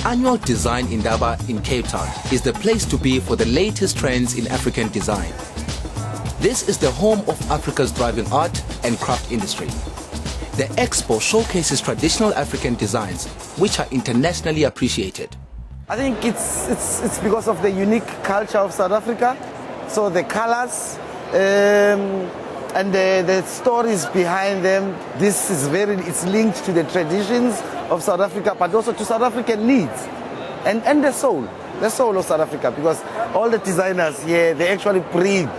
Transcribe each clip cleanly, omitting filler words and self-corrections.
The annual Design Indaba in Cape Town is the place to be for the latest trends in African design. This is the home of Africa's thriving art and craft industry. The expo showcases traditional African designs which are internationally appreciated. I think it's because of the unique culture of South Africa. So the colors and the stories behind them, it's linked to the traditions of South Africa, but also to South African needs and the soul of South Africa, because all the designers here, they actually breathe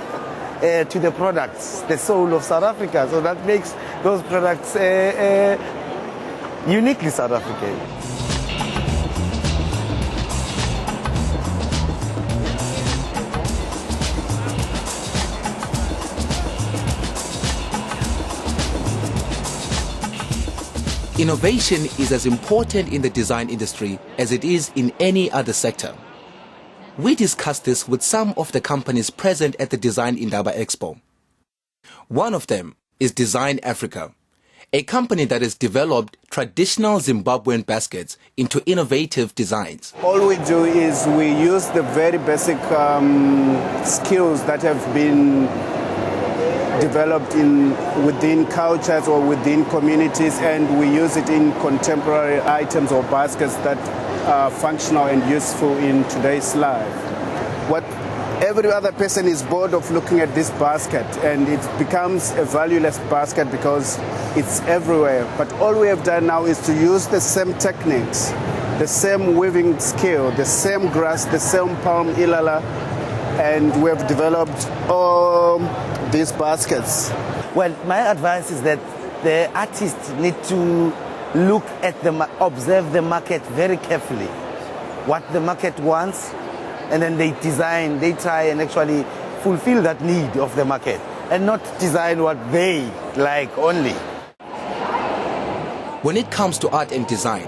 to the products, the soul of South Africa. So that makes those products uniquely South African. Innovation is as important in the design industry as it is in any other sector. We discussed this with some of the companies present at the Design Indaba Expo. One of them is Design Africa, a company that has developed traditional Zimbabwean baskets into innovative designs. All we do is we use the very basic skills that have been developed within cultures or within communities, and we use it in contemporary items or baskets that are functional and useful in today's life. What every other person is bored of looking at this basket, and it becomes a valueless basket because it's everywhere. But all we have done now is to use the same techniques, the same weaving skill, the same grass, the same palm ilala, and we have developed these baskets. Well, my advice is that the artists need to look at observe the market very carefully, what the market wants, and then they try and actually fulfill that need of the market, and not design what they like only. When it comes to art and design,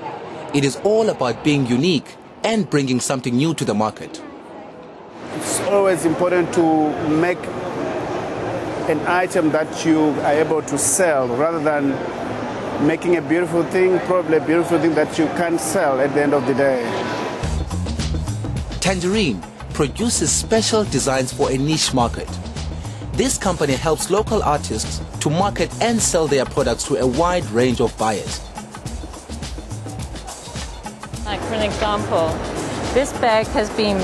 it is all about being unique and bringing something new to the market. It's always important to make an item that you are able to sell rather than making a beautiful thing, probably a beautiful thing that you can't sell at the end of the day. Tangerine produces special designs for a niche market. This company helps local artists to market and sell their products to a wide range of buyers. Like for an example, this bag has been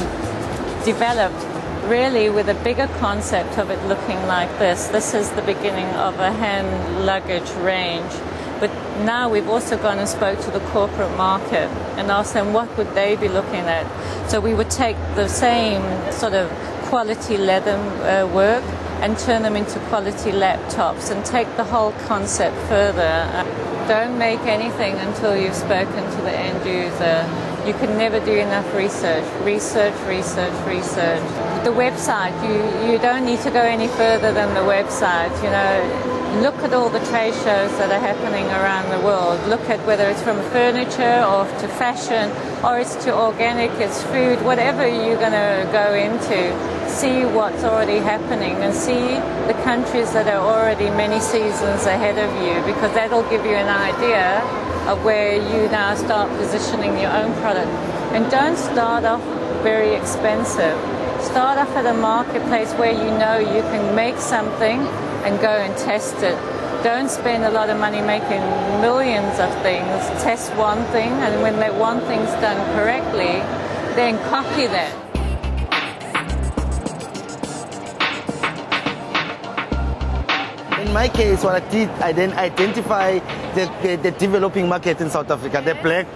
developed really with a bigger concept of it looking like this. This is the beginning of a hand luggage range. But now we've also gone and spoke to the corporate market and asked them what would they be looking at. So we would take the same sort of quality leather work and turn them into quality laptops and take the whole concept further. Don't make anything until you've spoken to the end user. You can never do enough research. The website, you don't need to go any further than the website. You know, look at all the trade shows that are happening around the world. Look at whether it's from furniture or to fashion or it's to organic, it's food, whatever you're going to go into. See what's already happening and see the countries that are already many seasons ahead of you, because that'll give you an idea of where you now start positioning your own product. And don't start off very expensive. Start off at a marketplace where you know you can make something and go and test it. Don't spend a lot of money making millions of things. Test one thing, and when that one thing's done correctly, then copy that. In my case, what I did, I then identify the developing market in South Africa, the black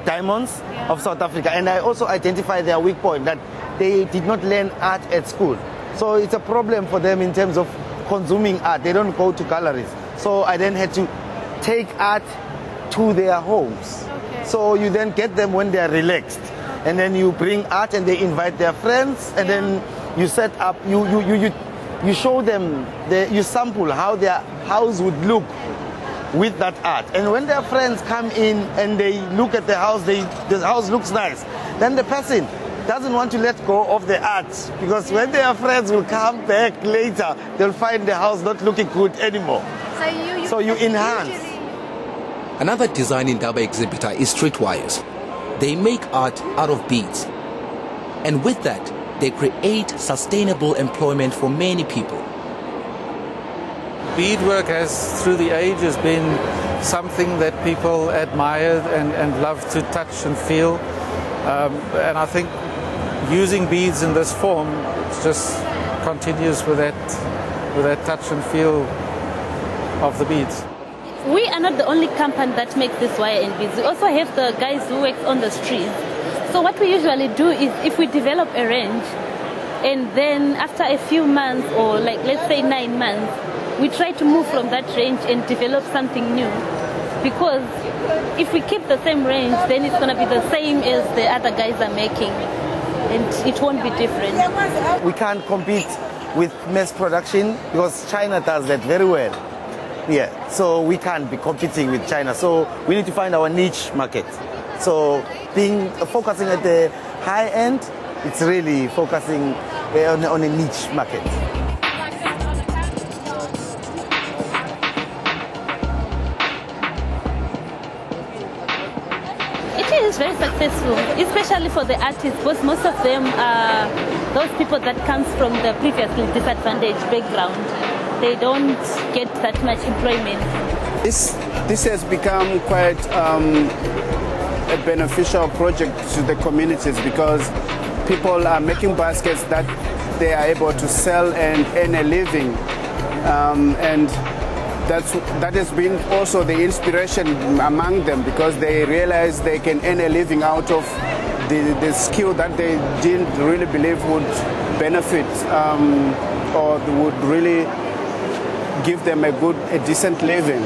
diamonds of South Africa. And I also identify their weak point, that they did not learn art at school. So it's a problem for them in terms of consuming art. They don't go to galleries. So I then had to take art to their homes. Okay. So you then get them when they're relaxed. And then you bring art and they invite their friends, and then you set up, you show them, you sample how their house would look with that art. And when their friends come in and they look at the house, the house looks nice. Then the person doesn't want to let go of the art, because when their friends will come back later, they'll find the house not looking good anymore. So you enhance. Another Design Indaba exhibitor is Streetwise. They make art out of beads. And with that, they create sustainable employment for many people. Beadwork has, through the ages, been something that people admired and loved to touch and feel. And I think using beads in this form just continues with that touch and feel of the beads. We are not the only company that makes this wire and beads. We also have the guys who work on the streets. So what we usually do is if we develop a range and then after a few months or like let's say 9 months, we try to move from that range and develop something new. Because if we keep the same range, then it's going to be the same as the other guys are making and it won't be different. We can't compete with mass production because China does that very well. Yeah, so we can't be competing with China. So we need to find our niche market. So focusing at the high end, it's really focusing on a niche market. It is very successful, especially for the artists, because most of them are those people that comes from the previously disadvantaged background. They don't get that much employment. This has become quite a beneficial project to the communities because people are making baskets that they are able to sell and earn a living. And that has been also the inspiration among them because they realize they can earn a living out of the skill that they didn't really believe would benefit or would really give them a decent living.